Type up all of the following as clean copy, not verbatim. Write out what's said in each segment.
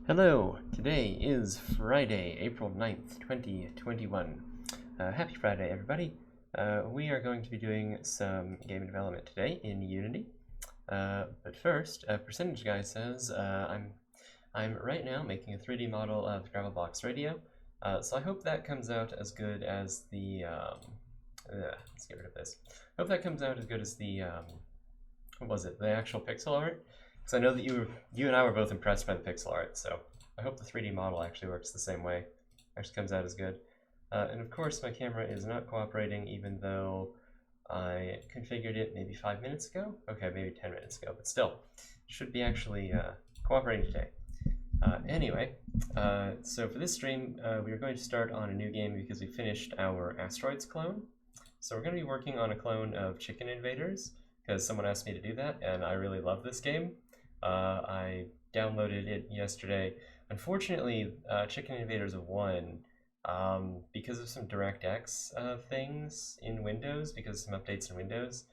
Hello, today is Friday, April 9th, 2021. Happy Friday, everybody. We are going to be doing some game development today in Unity. But first, Percentage Guy says, I'm right now making a 3D model of the Gravel Box Radio, so I hope that comes out as good as the, let's get rid of this. I hope that comes out as good as the, what was it, the actual pixel art? Because I know that you and I were both impressed by the pixel art, so I hope the 3D model actually works the same way. Actually comes out as good. And of course, my camera is not cooperating, even though I configured it maybe 5 minutes ago. Okay, maybe 10 minutes ago, but still, should be actually cooperating today. Anyway, so for this stream, we are going to start on a new game because we finished our Asteroids clone. So we're going to be working on a clone of Chicken Invaders, because someone asked me to do that, and I really love this game. I downloaded it yesterday. Unfortunately, Chicken Invaders 1, because of some DirectX things in Windows, because of some updates in Windows,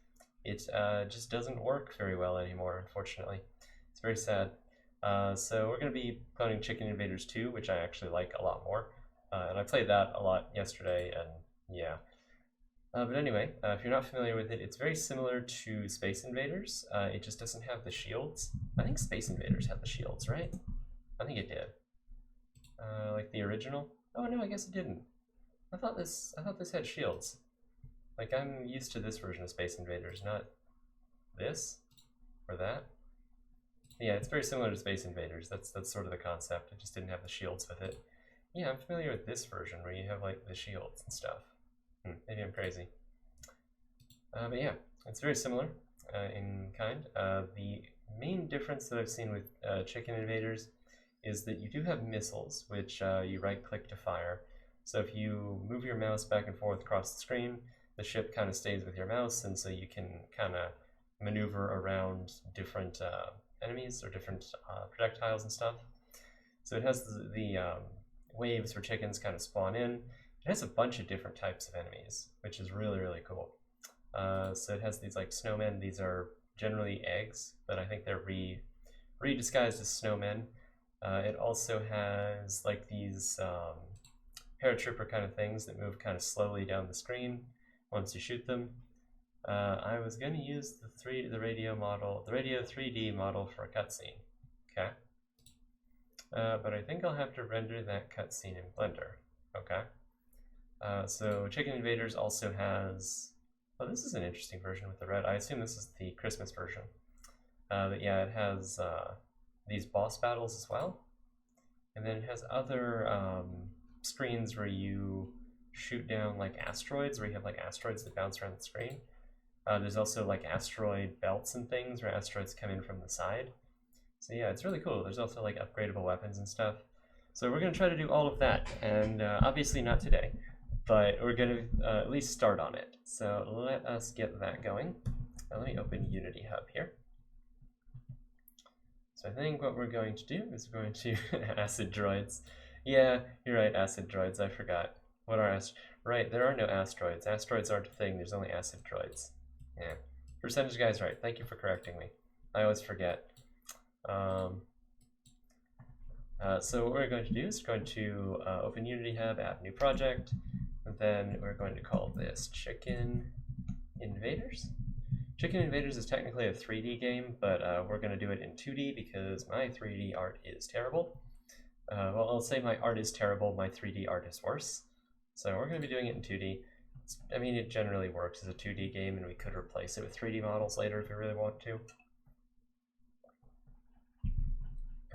it just doesn't work very well anymore, unfortunately. It's very sad. So we're going to be cloning Chicken Invaders 2, which I actually like a lot more. And I played that a lot yesterday, and yeah. But anyway, if you're not familiar with it, it's very similar to Space Invaders. It just doesn't have the shields. I think Space Invaders had the shields, right? I think it did. Like the original? Oh no, I guess it didn't. I thought this had shields. Like, I'm used to this version of Space Invaders, not this or that. Yeah, it's very similar to Space Invaders. That's sort of the concept. It just didn't have the shields with it. Yeah, I'm familiar with this version where you have like the shields and stuff. Maybe I'm crazy. But yeah, it's very similar in kind. The main difference that I've seen with Chicken Invaders is that you do have missiles, which you right-click to fire. So if you move your mouse back and forth across the screen, the ship kind of stays with your mouse, and so you can kind of maneuver around different enemies or different projectiles and stuff. So it has the waves where chickens kind of spawn in. It has a bunch of different types of enemies, which is really, really cool. So it has these like snowmen. These are generally eggs, but I think they're re-disguised as snowmen. It also has like these paratrooper kind of things that move kind of slowly down the screen once you shoot them. I was going to use the radio 3D model for a cutscene. Okay. But I think I'll have to render that cutscene in Blender. Okay. So Chicken Invaders also has, oh, this is an interesting version with the red. I assume this is the Christmas version. But yeah, it has these boss battles as well. And then it has other screens where you shoot down like asteroids, where you have like asteroids that bounce around the screen. There's also like asteroid belts and things where asteroids come in from the side. So yeah, it's really cool. There's also like upgradable weapons and stuff. So we're going to try to do all of that, and obviously not today, but we're going to at least start on it. So let us get that going. Let me open Unity Hub here. So I think what we're going to do is we're going to acid droids. Yeah, you're right, acid droids, I forgot. What are right, there are no asteroids. Asteroids aren't a thing, there's only acid droids. Yeah, Percentage Guy's right, thank you for correcting me. I always forget. So what we're going to do is we're going to open Unity Hub, add new project, and then we're going to call this Chicken Invaders. Chicken Invaders is technically a 3D game, but we're going to do it in 2D because my 3D art is terrible. Well, I'll say my art is terrible, my 3D art is worse. So we're going to be doing it in 2D. I mean, it generally works as a 2D game, and we could replace it with 3D models later if we really want to.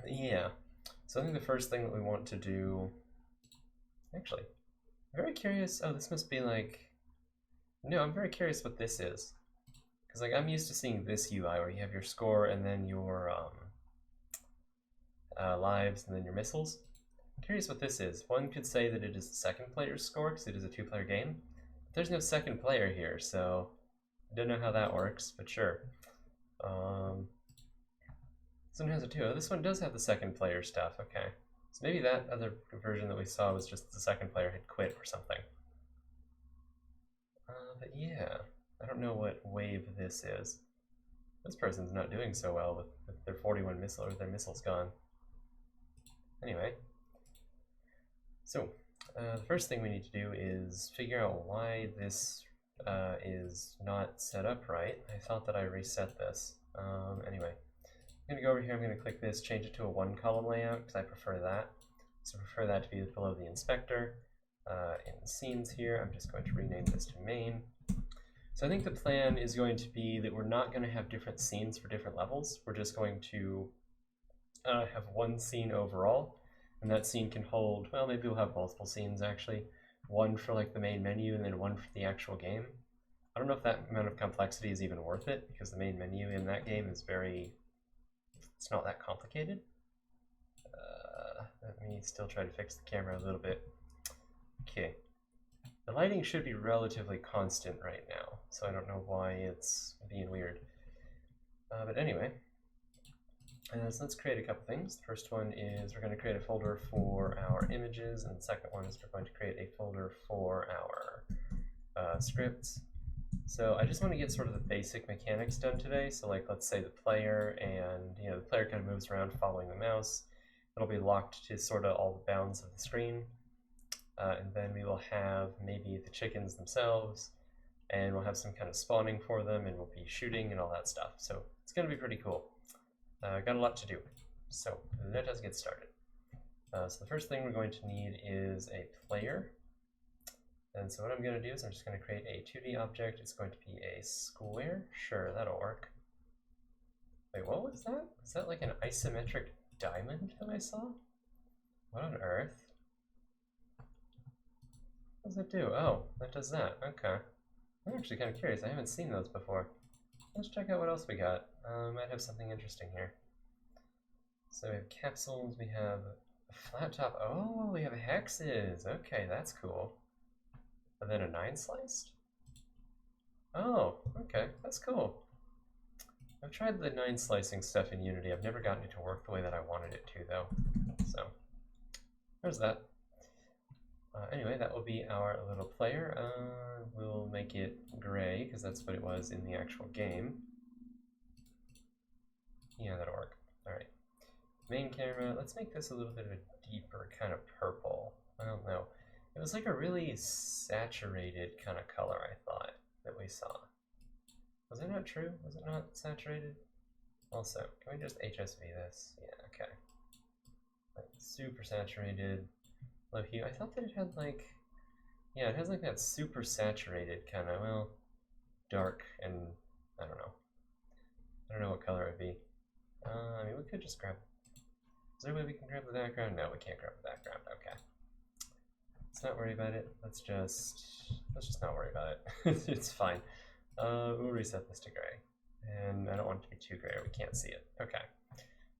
Yeah. So I think the first thing that we want to do, actually, I'm very curious. Oh, this must be like, no, I'm very curious what this is. Because like I'm used to seeing this UI where you have your score and then your lives and then your missiles. I'm curious what this is. One could say that it is the second player's score because it is a 2-player game. But there's no second player here, so I don't know how that works, but sure. This one has a 2. Oh, this one does have the second player stuff, okay. So maybe that other version that we saw was just the second player had quit or something. But yeah, I don't know what wave this is. This person's not doing so well with their 41 missile or their missiles gone. Anyway, so the first thing we need to do is figure out why this is not set up right. I thought that I reset this. Anyway, I'm going to go over here, I'm going to click this, change it to a one-column layout because I prefer that. So I prefer that to be below the inspector. In scenes here, I'm just going to rename this to main. So I think the plan is going to be that we're not going to have different scenes for different levels. We're just going to have one scene overall, and that scene can hold, well, maybe we'll have multiple scenes actually. One for like the main menu and then one for the actual game. I don't know if that amount of complexity is even worth it because the main menu in that game is it's not that complicated. Let me still try to fix the camera a little bit. Okay. The lighting should be relatively constant right now, so I don't know why it's being weird. But anyway, so let's create a couple things. The first one is we're going to create a folder for our images, and the second one is we're going to create a folder for our scripts. So I just want to get sort of the basic mechanics done today. So like, let's say the player, and the player kind of moves around following the mouse. It'll be locked to sort of all the bounds of the screen. And then we will have maybe the chickens themselves, and we'll have some kind of spawning for them, and we'll be shooting and all that stuff. So it's going to be pretty cool. Got a lot to do. So let us get started. So the first thing we're going to need is a player. And so what I'm going to do is I'm just going to create a 2D object. It's going to be a square. Sure, that'll work. Wait, what was that? Was that like an isometric diamond that I saw? What on earth? What does it do? Oh, that does that. Okay. I'm actually kind of curious. I haven't seen those before. Let's check out what else we got. Might have something interesting here. So we have capsules, we have a flat top. Oh, we have hexes. Okay, that's cool. And then a 9-sliced? Oh, okay, that's cool. I've tried the 9-slicing stuff in Unity. I've never gotten it to work the way that I wanted it to, though. So, there's that. Anyway, that will be our little player. We'll make it gray, because that's what it was in the actual game. Yeah, that'll work. Alright. Main camera, let's make this a little bit of a deeper kind of purple. I don't know. It was like a really saturated kind of color, I thought, that we saw. Was it not true? Was it not saturated? Also, can we just HSV this? Yeah, okay. Like, super saturated. Low hue. I thought that it had like, yeah, it has like that super saturated kind of, well, dark, and I don't know what color it would be. I mean, we could just grab, is there a way we can grab the background? No, we can't grab the background. Okay. Let's not worry about it. Let's just not worry about it. It's fine. We'll reset this to gray. And I don't want it to be too gray or we can't see it. Okay.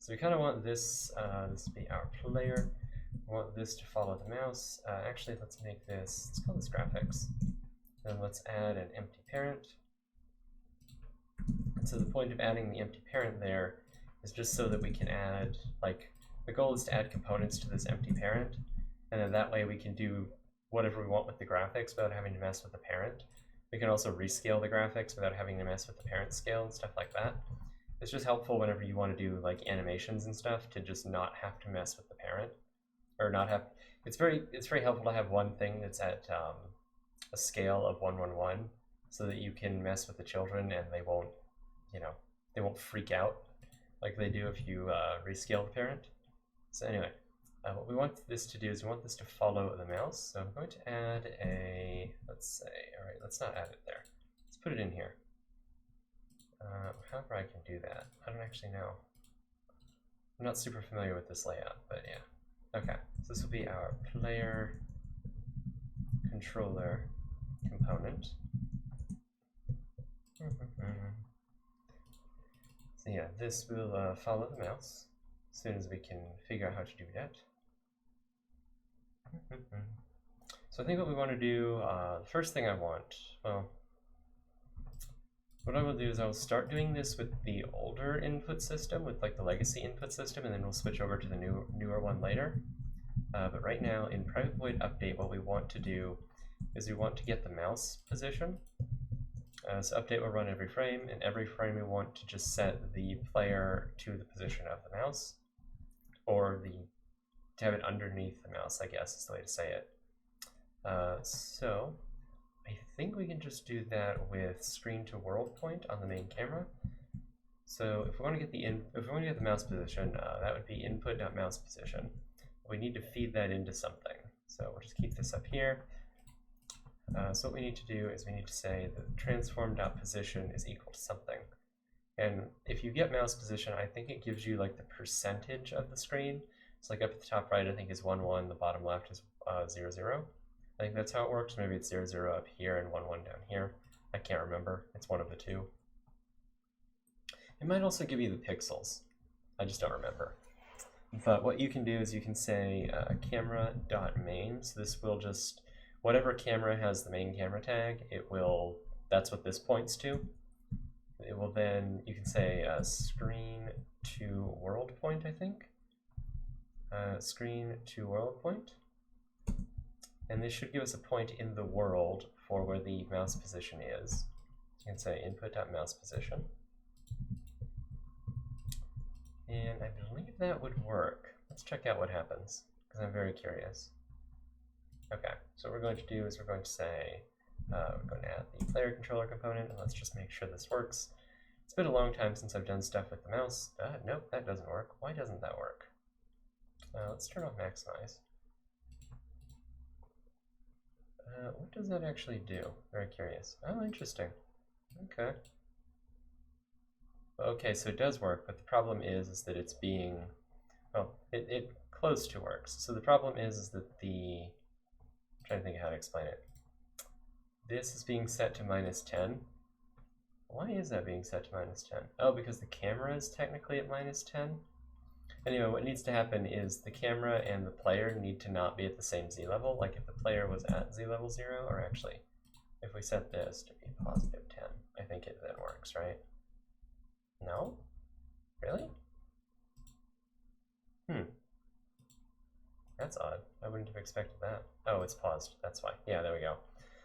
So we kind of want this to be our player. We want this to follow the mouse. Actually, let's make this, let's call this graphics. Then let's add an empty parent. And so the point of adding the empty parent there is just so that we can add, like, the goal is to add components to this empty parent. And then that way we can do whatever we want with the graphics without having to mess with the parent. We can also rescale the graphics without having to mess with the parent scale and stuff like that. It's just helpful whenever you want to do like animations and stuff to just not have to mess with the parent, or not have. It's very helpful to have one thing that's at a scale of 1:1:1, so that you can mess with the children and they won't, they won't freak out like they do if you rescale the parent. So anyway. What we want this to do is we want this to follow the mouse. So I'm going to add a, let's say, all right, let's not add it there. Let's put it in here. However I can do that. I don't actually know. I'm not super familiar with this layout, but yeah. Okay, so this will be our player controller component. So yeah, this will follow the mouse as soon as we can figure out how to do that. So I think what we want to do, the first thing I want, well, what I will do is I will start doing this with the older input system, with like the legacy input system, and then we'll switch over to the newer one later. But right now in private void update, what we want to do is we want to get the mouse position. So update will run every frame, and every frame we want to just set the player to the position of the mouse, or the to have it underneath the mouse, I guess is the way to say it. So I think we can just do that with screen to world point on the main camera. So if we want to get the mouse position, that would be input.mouse position. We need to feed that into something. So we'll just keep this up here. So what we need to do is we need to say that transform.position is equal to something. And if you get mouse position, I think it gives you like the percentage of the screen. So like up at the top right, I think is 1, 1, the bottom left is 0, 0. I think that's how it works. Maybe it's 0, 0 up here and 1, 1 down here. I can't remember. It's one of the two. It might also give you the pixels. I just don't remember. But what you can do is you can say camera.main. So this will just, whatever camera has the main camera tag, it will, that's what this points to. It will then, you can say screen to world point, I think. Screen to world point. And this should give us a point in the world for where the mouse position is. You can say input.mouse position. And I believe that would work. Let's check out what happens, because I'm very curious. Okay, so what we're going to do is we're going to say, we're going to add the player controller component, and let's just make sure this works. It's been a long time since I've done stuff with the mouse. Nope, that doesn't work. Why doesn't that work? Let's turn off maximize. What does that actually do? Very curious. Oh, interesting. Okay. Okay, so it does work, but the problem is that it's being, well, it close to works. So the problem is that the, I'm trying to think of how to explain it. This is being set to -10. Why is that being set to -10? Oh, because the camera is technically at -10. Anyway, what needs to happen is the camera and the player need to not be at the same Z level. Like if the player was at Z level 0, or actually, if we set this to be +10, I think it then works, right? No? Really? That's odd. I wouldn't have expected that. Oh, it's paused. That's why. Yeah, there we go.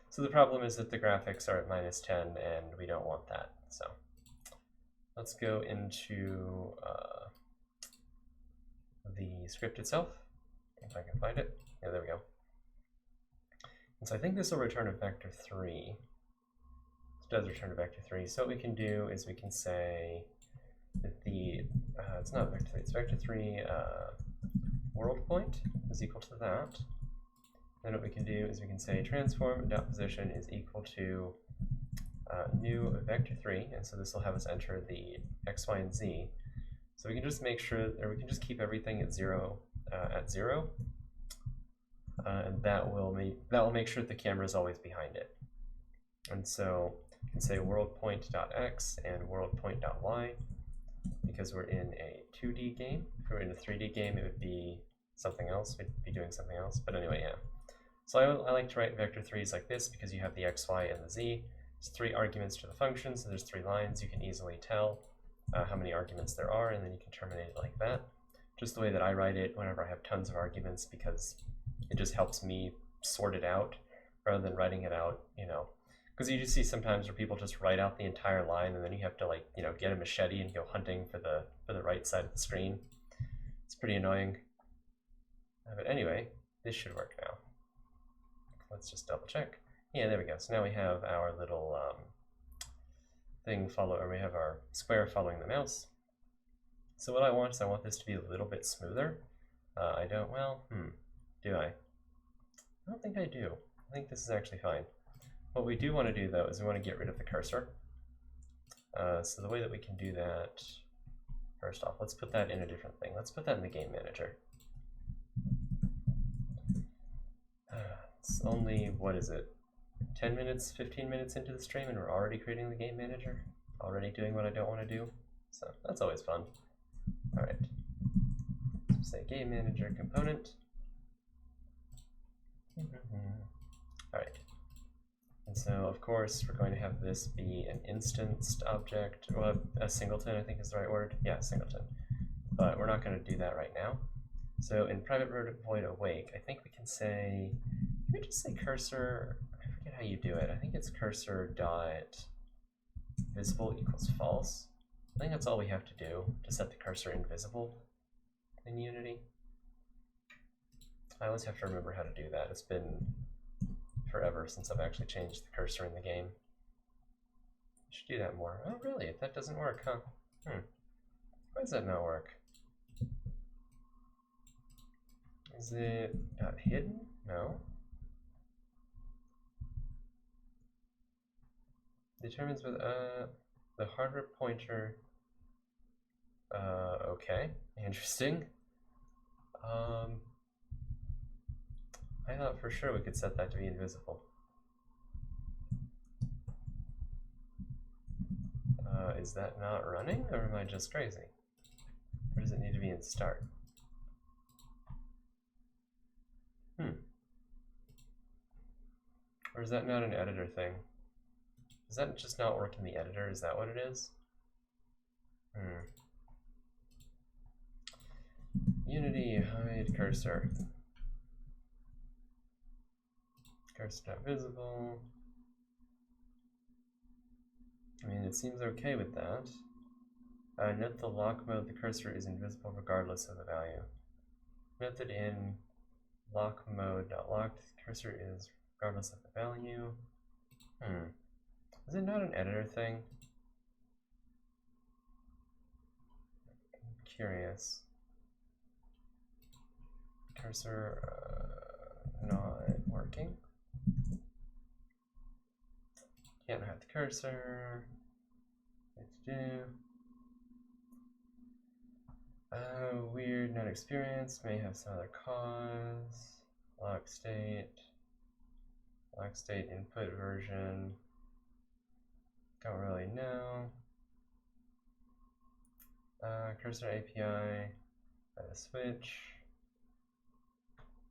So the problem is that the graphics are at -10, and we don't want that. So let's go into the script itself, if I can find it. Yeah, there we go. And so I think this will return a vector 3. It does return a vector 3. So what we can do is we can say that the, it's not vector 3, it's vector 3 world point is equal to that. Then what we can do is we can say transform.position is equal to new vector 3, and so this will have us enter the x, y, and z. So we can just make sure, or we can just keep everything at 0, and that will make sure that the camera is always behind it. And so you can say world point.x and world point.y, because we're in a 2D game. If we were in a 3D game, it would be something else. We'd be doing something else. But anyway, yeah. So I like to write vector 3s like this because you have the x, y, and the z. There's 3 arguments to the function, so there's 3 lines. You can easily tell how many arguments there are, and then you can terminate it like that. Just the way that I write it whenever I have tons of arguments, because it just helps me sort it out rather than writing it out, you know. Because you just see sometimes where people just write out the entire line, and then you have to, like, you know, get a machete and go hunting for the right side of the screen. It's pretty annoying. But anyway, this should work now. Let's just double check. Yeah, there we go. So now we have our little thing we have our square following the mouse. So what I want is I want this to be a little bit smoother. I don't, well, do I? I don't think I do. I think this is actually fine. What we do want to do though is we want to get rid of the cursor. So the way that we can do that, first off, let's put that in a different thing. Let's put that in the game manager. It's only, what is it, 10 minutes, 15 minutes into the stream, and we're already creating the game manager, already doing what I don't want to do. So that's always fun. All right, so say game manager component. All right, and so of course we're going to have this be an instanced object, well, a singleton I think is the right word. Yeah, singleton. But we're not going to do that right now. So in private void awake, I think we can say, can we just say cursor, I forget how you do it. I think it's cursor dot visible equals false. I think that's all we have to do to set the cursor invisible in Unity. I always have to remember how to do that. It's been forever since I've actually changed the cursor in the game. I should do that more. Oh, really? That doesn't work, huh? Why does that not work? Is it not hidden? No. Determines with the hardware pointer. Okay, interesting. I thought for sure we could set that to be invisible. Is that not running, or am I just crazy? Or does it need to be in start? Or is that not an editor thing? Does that just not work in the editor? Is that what it is? Unity, hide cursor. Cursor not visible. I mean, it seems okay with that. Note the lock mode, the cursor is invisible regardless of the value. Note that in lock mode, not locked, the cursor is regardless of the value. Is it not an editor thing? I'm curious. Cursor not working. Can't hide the cursor. What to do? Weird, not experienced, may have some other cause. Lock state input version. Don't really know. Cursor API, by the switch.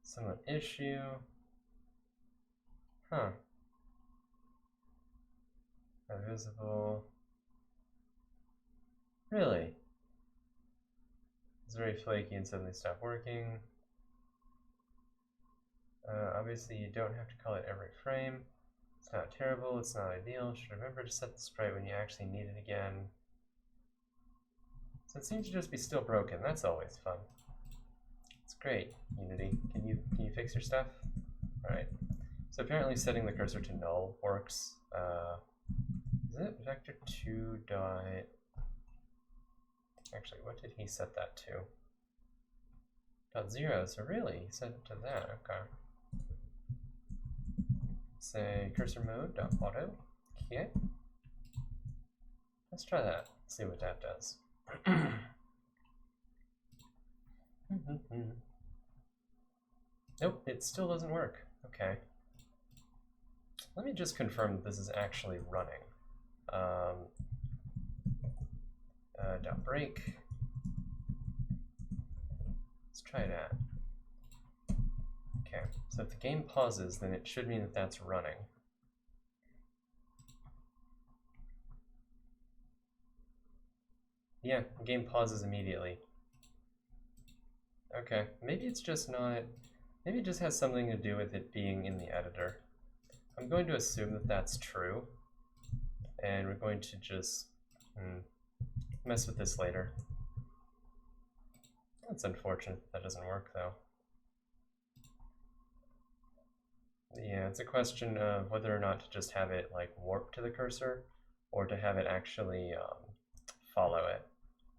Somewhat issue. Huh. Not visible. Really? It's very flaky and suddenly stopped working. Obviously you don't have to call it every frame. It's not terrible, it's not ideal. Should remember to set the sprite when you actually need it again. So it seems to just be still broken. That's always fun. It's great, Unity. Can you fix your stuff? Alright. So apparently setting the cursor to null works. Is it vector2 dot... Actually, what did he set that to? .0, so really, he set it to that, okay. Say cursor mode dot auto. Okay. Let's try that. See what that does. Nope, it still doesn't work. Okay. Let me just confirm that this is actually running. Dot break. Let's try that. Okay, so if the game pauses, then it should mean that that's running. Yeah, the game pauses immediately. Okay, maybe it's just not, maybe it just has something to do with it being in the editor. I'm going to assume that that's true, and we're going to just mess with this later. That's unfortunate that doesn't work, though. Yeah, it's a question of whether or not to just have it like warp to the cursor, or to have it actually follow it.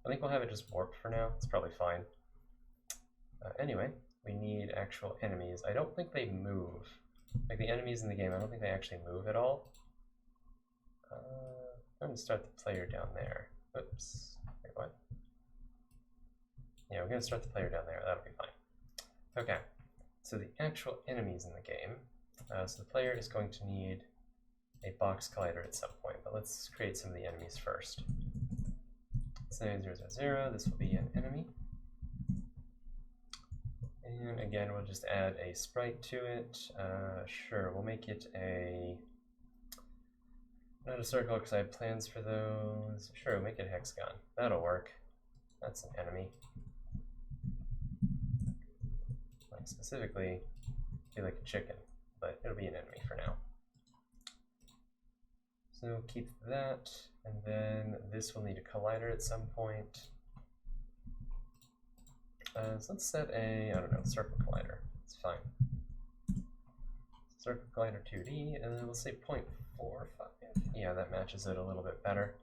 I think we'll have it just warp for now. It's probably fine. Anyway, we need actual enemies. I don't think they move. Like the enemies in the game, I don't think they actually move at all. I'm going to start the player down there. Oops. Wait, what? Yeah, we're going to start the player down there. That'll be fine. Okay. So the actual enemies in the game. So the player is going to need a box collider at some point, but let's create some of the enemies first. Say 0, 0, 0. This will be an enemy. And again, we'll just add a sprite to it. Sure, we'll make it a... Not a circle because I have plans for those. Sure, we'll make it a hexagon. That'll work. That's an enemy. Like specifically, be like a chicken, but it'll be an enemy for now. So keep that, and then this will need a collider at some point. So let's set a, I don't know, circle collider. It's fine. Circle glider 2D, and then we'll say 0.45. Yeah, that matches it a little bit better.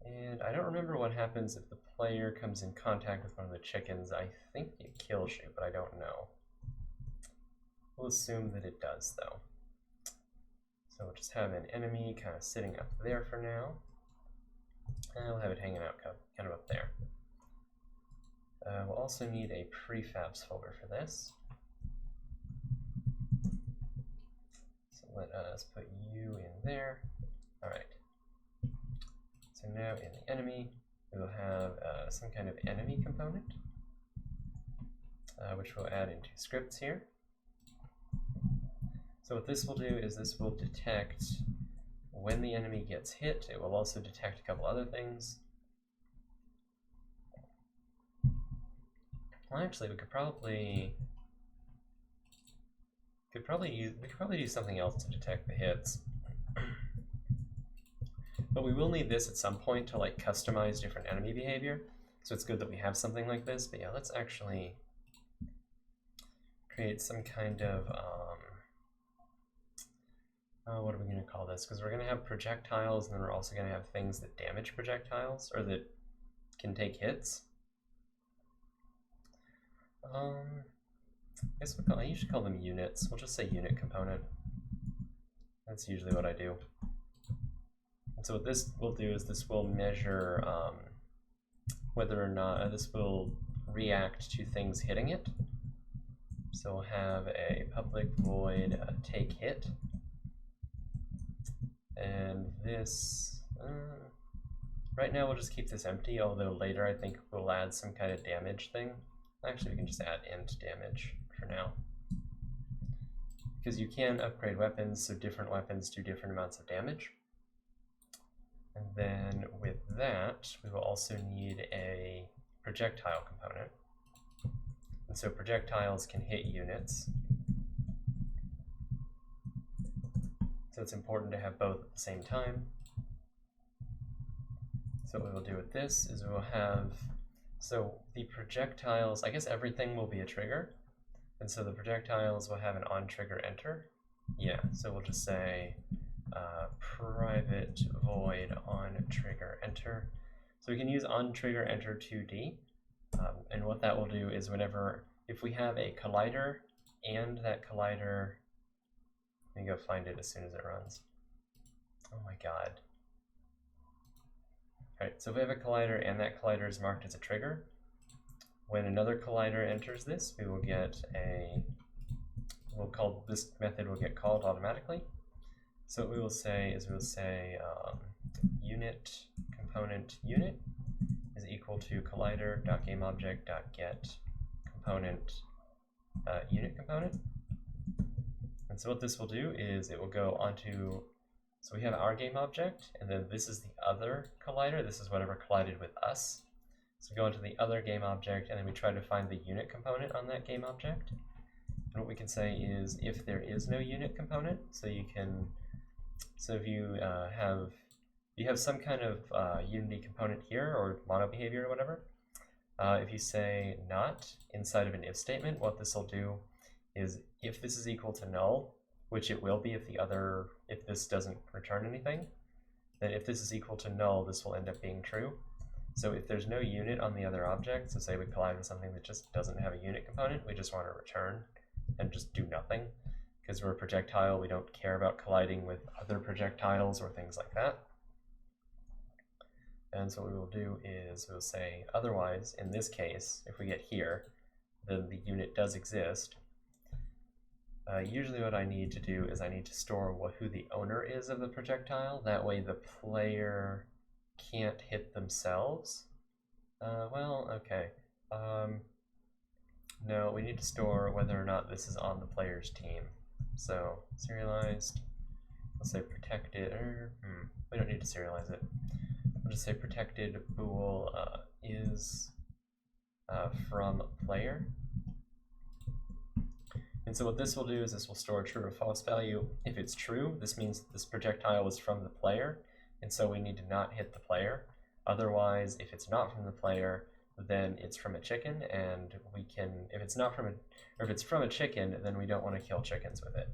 And I don't remember what happens if the player comes in contact with one of the chickens. I think it kills you, but I don't know. We'll assume that it does, though. So we'll just have an enemy kind of sitting up there for now. And we'll have it hanging out kind of up there. We'll also need a prefabs folder for this. So let us put you in there. All right. So now in the enemy, we will have some kind of enemy component, which we'll add into scripts here. So what this will do is this will detect when the enemy gets hit. It will also detect a couple other things. Well, actually, we could probably do something else to detect the hits. But we will need this at some point to like customize different enemy behavior. So it's good that we have something like this. But yeah, let's actually create some kind of what are we going to call this? Because we're going to have projectiles, and then we're also going to have things that damage projectiles or that can take hits. I guess I usually call them units. We'll just say unit component. That's usually what I do. And so what this will do is this will measure whether or not this will react to things hitting it. So we'll have a public void take hit. And this, right now we'll just keep this empty, although later I think we'll add some kind of damage thing. Actually, we can just add int damage for now. Because you can upgrade weapons, so different weapons do different amounts of damage. And then with that, we will also need a projectile component. And so projectiles can hit units. So it's important to have both at the same time. So what we will do with this is we will have, so the projectiles, I guess everything will be a trigger. And so the projectiles will have an on trigger enter. Yeah, so we'll just say private void on trigger enter. So we can use on trigger enter 2D. And what that will do is whenever, if we have a collider and that collider, let me go find it as soon as it runs. Oh my god. Alright, so if we have a collider and that collider is marked as a trigger, when another collider enters this, we will get a, this method will get called automatically. So what we will say is we'll say unit component unit is equal to collider.gameObject.get component unit component. And so what this will do is it will go onto, so we have our game object, and then this is the other collider. This is whatever collided with us. So we go into the other game object, and then we try to find the unit component on that game object. And what we can say is if there is no unit component, so you can, so if you have some kind of Unity component here, or mono behavior or whatever, if you say not inside of an if statement, what this will do is if this is equal to null, which it will be if this doesn't return anything, then if this is equal to null, this will end up being true. So if there's no unit on the other object, so say we collide with something that just doesn't have a unit component, we just want to return and just do nothing. Because we're a projectile, we don't care about colliding with other projectiles or things like that. And so what we will do is we'll say otherwise, in this case, if we get here, then the unit does exist. Usually what I need to do is I need to store who the owner is of the projectile. That way the player can't hit themselves. Well, okay. No, we need to store whether or not this is on the player's team. So serialized, let's say protected, we don't need to serialize it. We'll just say protected bool is from player. And so what this will do is this will store a true or false value. If it's true, this means this projectile was from the player, and so we need to not hit the player. Otherwise, if it's not from the player, then it's from a chicken, and we can, if it's not from a, or if it's from a chicken, then we don't want to kill chickens with it.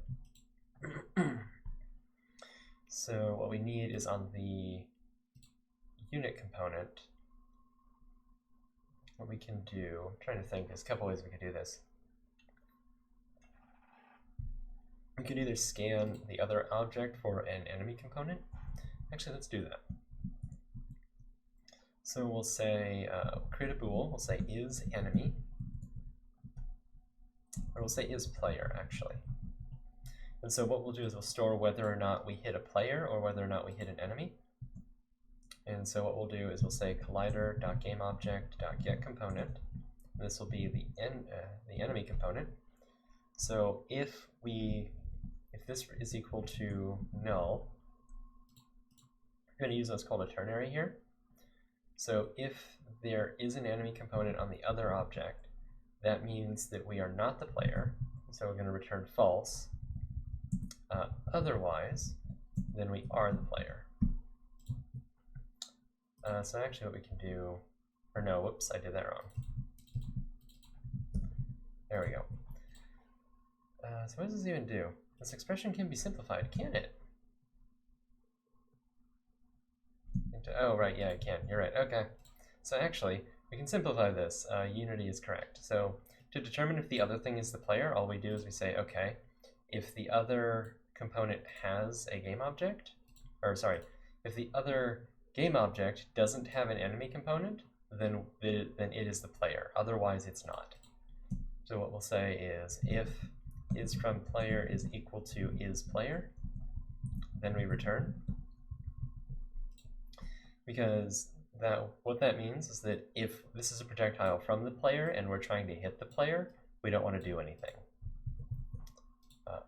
So what we need is on the unit component, what we can do, I'm trying to think, there's a couple ways we could do this. We could either scan the other object for an enemy component. Actually, let's do that. So we'll say, create a bool, we'll say is enemy, or we'll say is player, actually. And so what we'll do is we'll store whether or not we hit a player or whether or not we hit an enemy. And so what we'll do is we'll say collider.gameObject.getComponent. This will be the enemy component. So if this is equal to null, we're going to use what's called a ternary here. So if there is an enemy component on the other object, that means that we are not the player. So we're going to return false. Otherwise, then we are the player. So actually what we can do, or no, whoops, I did that wrong. There we go. So what does this even do? This expression can be simplified, can it? Oh, right, yeah, it can. You're right, okay. So actually, we can simplify this. Unity is correct. So to determine if the other thing is the player, all we do is we say, okay, if the other component has a game object, or sorry, if the other game object doesn't have an enemy component, then it is the player. Otherwise, it's not. So what we'll say is if is from player is equal to is player, then we return. Because what that means is that if this is a projectile from the player and we're trying to hit the player, we don't want to do anything.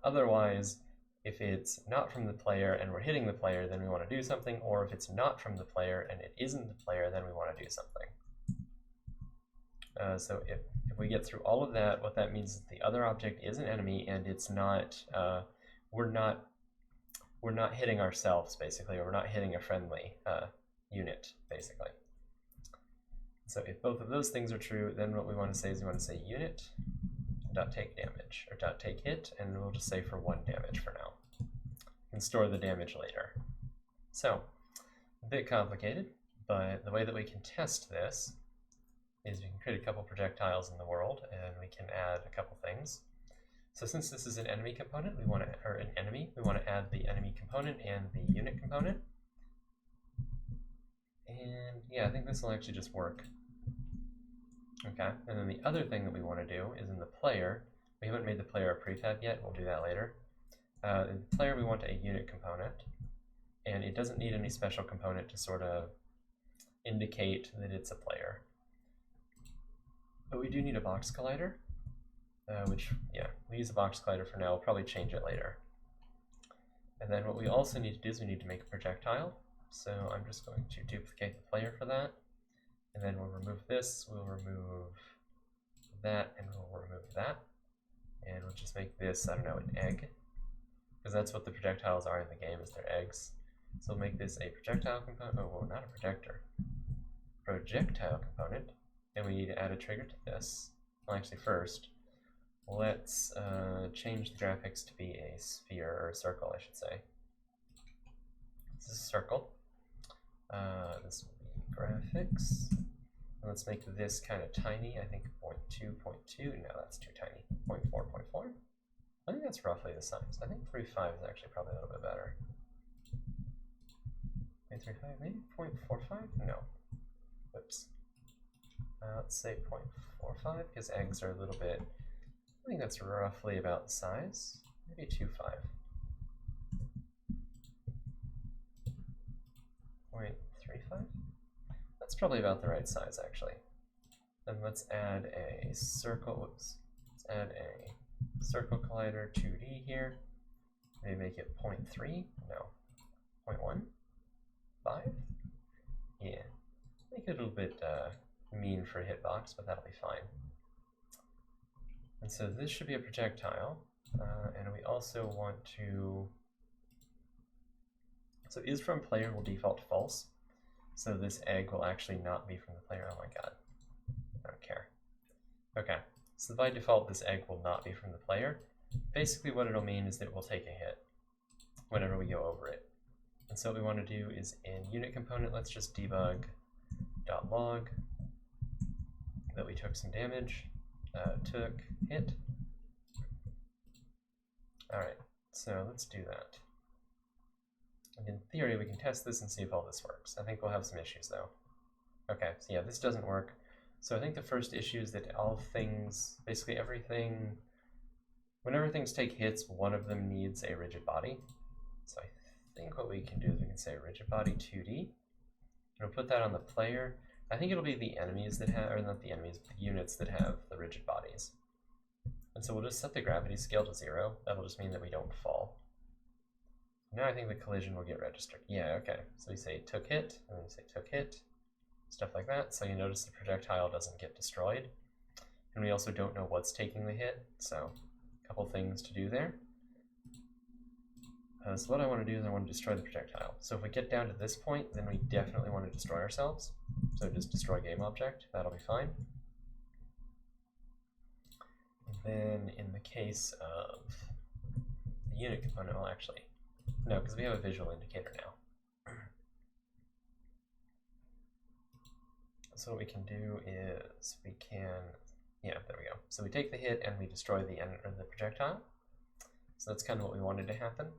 Otherwise, if it's not from the player and we're hitting the player, then we want to do something, or if it's not from the player and it isn't the player, then we want to do something. So if we get through all of that, what that means is the other object is an enemy and it's not, we're not hitting ourselves, basically, or we're not hitting a friendly unit, basically. So if both of those things are true, then what we want to say is we want to say unit.take damage, or .take hit, and we'll just say for 1 damage for now. We can store the damage later. So, a bit complicated, but the way that we can test this is we can create a couple projectiles in the world, and we can add a couple things. So since this is an enemy component, we want to add the enemy component and the unit component. And yeah, I think this will actually just work. Okay, and then the other thing that we want to do is in the player, we haven't made the player a prefab yet, we'll do that later. In the player we want a unit component, and it doesn't need any special component to sort of indicate that it's a player. But we do need a box collider, which, yeah, we use a box collider for now, we'll probably change it later. And then what we also need to do is we need to make a projectile. So I'm just going to duplicate the player for that. And then we'll remove this, we'll remove that, and we'll remove that. And we'll just make this, I don't know, an egg. Because that's what the projectiles are in the game, is they're eggs. So we'll make this a projectile component, oh, well, not a projector. Projectile component. And we need to add a trigger to this. Well, actually first, let's change the graphics to be a sphere, or a circle, I should say. This is a circle. This will be graphics. Let's make this kind of tiny. I think 0.2. No, that's too tiny. 0.4. I think that's roughly the size. I think 3.5 is actually probably a little bit better. 0.35, maybe 0.45? No. Whoops. Let's say 0.45 because eggs are a little bit. I think that's roughly about the size. Maybe 2.5. 0.35? That's probably about the right size, actually. Then let's add a circle, whoops. Let's add a circle collider 2D here. Maybe make it 0.3, no, 0.1, 5? Yeah, make it a little bit mean for a hitbox, but that'll be fine. And so this should be a projectile, and we also want to, so is from player will default false. So this egg will actually not be from the player. Oh my god. Okay, so by default this egg will not be from the player. Basically what it'll mean is that we'll take a hit whenever we go over it. And so what we want to do is in unit component, let's just debug.log that we took some damage, took hit. Alright, so let's do that. And in theory, we can test this and see if all this works. I think we'll have some issues though. Okay, so yeah, this doesn't work. So I think the first issue is that all things, basically everything, whenever things take hits, one of them needs a rigid body. So I think what we can do is we can say rigid body 2D. And we'll put that on the player. I think it'll be the enemies that have, or not the enemies, but the units that have the rigid bodies. And so we'll just set the gravity scale to 0. That'll just mean that we don't fall. Now I think the collision will get registered. Yeah, okay. So we say took hit, and then we say took hit, stuff like that. So you notice the projectile doesn't get destroyed. And we also don't know what's taking the hit, so a couple things to do there. So what I want to do is I want to destroy the projectile. So if we get down to this point, then we definitely want to destroy ourselves. So just destroy game object, that'll be fine. And then in the case of the unit component, well actually, no, because we have a visual indicator now. So what we can do is we can, yeah, there we go. So we take the hit and we destroy the projectile. So that's kind of what we wanted to happen.